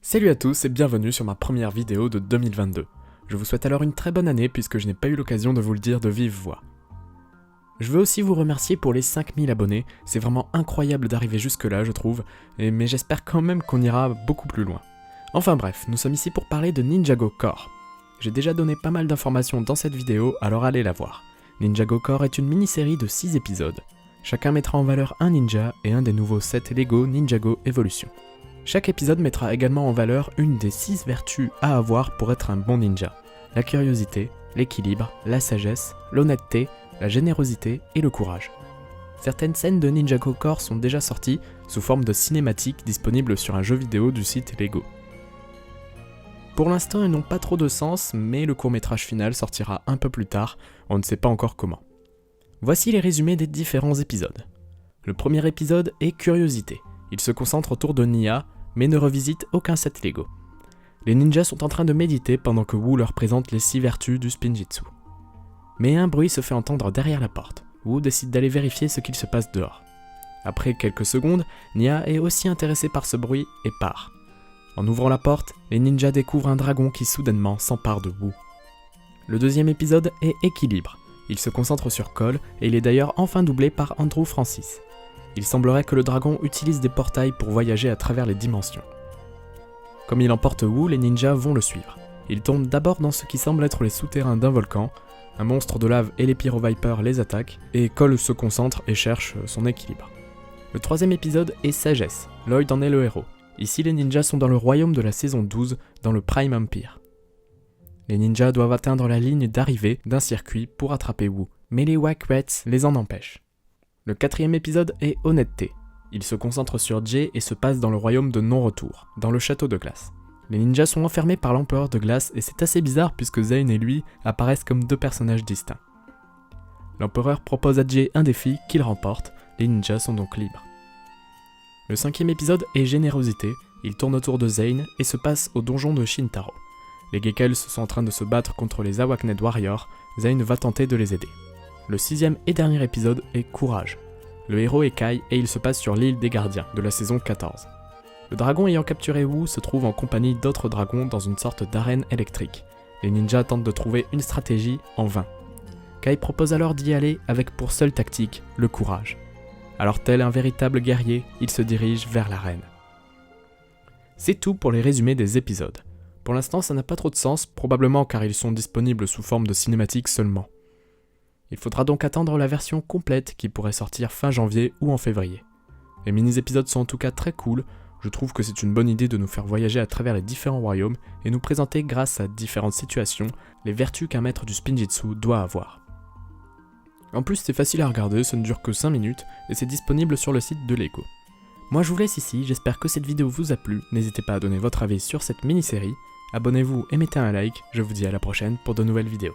Salut à tous et bienvenue sur ma première vidéo de 2022. Je vous souhaite alors une très bonne année puisque je n'ai pas eu l'occasion de vous le dire de vive voix. Je veux aussi vous remercier pour les 5000 abonnés, c'est vraiment incroyable d'arriver jusque là je trouve, mais j'espère quand même qu'on ira beaucoup plus loin. Enfin bref, nous sommes ici pour parler de Ninjago Core. J'ai déjà donné pas mal d'informations dans cette vidéo, alors allez la voir. Ninjago Core est une mini-série de 6 épisodes. Chacun mettra en valeur un ninja et un des nouveaux sets Lego Ninjago Evolution. Chaque épisode mettra également en valeur une des 6 vertus à avoir pour être un bon ninja. La curiosité, l'équilibre, la sagesse, l'honnêteté, la générosité et le courage. Certaines scènes de Ninjago Core sont déjà sorties sous forme de cinématiques disponibles sur un jeu vidéo du site Lego. Pour l'instant, elles n'ont pas trop de sens, mais le court-métrage final sortira un peu plus tard, on ne sait pas encore comment. Voici les résumés des différents épisodes. Le premier épisode est Curiosité. Il se concentre autour de Nya, mais ne revisite aucun set Lego. Les ninjas sont en train de méditer pendant que Wu leur présente les 6 vertus du Spinjitzu. Mais un bruit se fait entendre derrière la porte. Wu décide d'aller vérifier ce qu'il se passe dehors. Après quelques secondes, Nya est aussi intéressée par ce bruit et part. En ouvrant la porte, les ninjas découvrent un dragon qui soudainement s'empare de Wu. Le deuxième épisode est Équilibre. Il se concentre sur Cole et il est d'ailleurs enfin doublé par Andrew Francis. Il semblerait que le dragon utilise des portails pour voyager à travers les dimensions. Comme il emporte Wu, les ninjas vont le suivre. Ils tombent d'abord dans ce qui semble être les souterrains d'un volcan, un monstre de lave et les Pyro-Vipers les attaquent, et Cole se concentre et cherche son équilibre. Le troisième épisode est Sagesse. Lloyd en est le héros. Ici, les ninjas sont dans le royaume de la saison 12, dans le Prime Empire. Les ninjas doivent atteindre la ligne d'arrivée d'un circuit pour attraper Wu, mais les Wack Rats les en empêchent. Le quatrième épisode est Honnêteté. Il se concentre sur Jay et se passe dans le royaume de non-retour, dans le château de glace. Les ninjas sont enfermés par l'empereur de glace et c'est assez bizarre puisque Zane et lui apparaissent comme deux personnages distincts. L'empereur propose à Jay un défi qu'il remporte, les ninjas sont donc libres. Le cinquième épisode est Générosité, il tourne autour de Zane et se passe au donjon de Shintaro. Les Geckels sont en train de se battre contre les Awakned Warriors, Zane va tenter de les aider. Le sixième et dernier épisode est Courage. Le héros est Kai et il se passe sur l'île des Gardiens de la saison 14. Le dragon ayant capturé Wu se trouve en compagnie d'autres dragons dans une sorte d'arène électrique. Les ninjas tentent de trouver une stratégie en vain. Kai propose alors d'y aller avec pour seule tactique le courage. Alors tel un véritable guerrier, il se dirige vers l'arène. C'est tout pour les résumés des épisodes. Pour l'instant ça n'a pas trop de sens, probablement car ils sont disponibles sous forme de cinématiques seulement. Il faudra donc attendre la version complète qui pourrait sortir fin janvier ou en février. Les mini-épisodes sont en tout cas très cool, je trouve que c'est une bonne idée de nous faire voyager à travers les différents royaumes et nous présenter grâce à différentes situations les vertus qu'un maître du Spinjitzu doit avoir. En plus c'est facile à regarder, ça ne dure que 5 minutes et c'est disponible sur le site de Lego. Moi je vous laisse ici, j'espère que cette vidéo vous a plu, n'hésitez pas à donner votre avis sur cette mini-série, abonnez-vous et mettez un like, je vous dis à la prochaine pour de nouvelles vidéos.